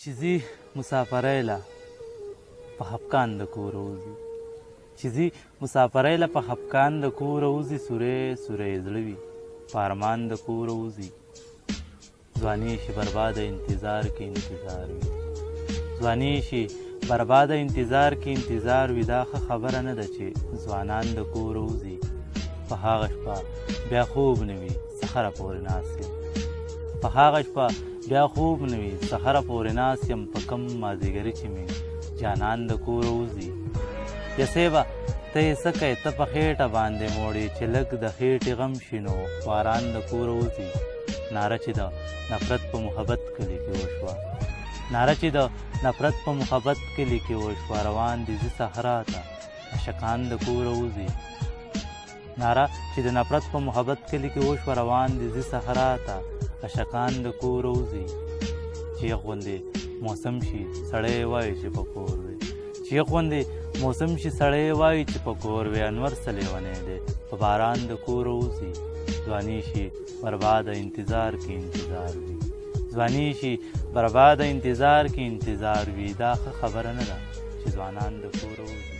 چې ځي مسافرۍ له په خفګان د کوره وځي، چې ځي مسافرۍ له په خفګان د کوره وځي، سوری سوری زړه وي په ارمان د کوره وځي. ځواني شي برباده انتظار کې انتظار وي، ځواني شي برباده انتظار کې انتظار وي. دا ښه خبره نه ده چې ځوانان د کوره وځي. په هغه شپه بیا خوب نه وي سحره پورې ناست یم، په هغه شپه بیا خوب نه وي سحره پورې ناست یم. په کم مازدیګري چې مې جانان د کوره وځي. یسیبه ته یې څه کوې ته په خېټه باندې موړې، چې لږ د خېټې غم شي نو باران د کوره وځي. ناره چې د نفرت په محبت کلي کې وشوه، ناره چې د نفرت په محبت کلي کې وشوه، روان دي زه صحرا ته عشقان د کوره وځي. ناره چې د نفرت په محبت کلي کې وشوه، روان دي زه صحرا ته عشقان د کوره وځي. چې غوندې موسم شي سړی وایي چې په کور وي، چې غوندې موسم شي سړی وایي چې په کور وي. انور څه لیونی دی په باران د کوره وځي. ځواني شي برباده انتظار کې انتظار وي، ځواني شي برباده انتظار کې انتظار وي. دا ښه خبره نه ده چې ځوانان د کوره وځي.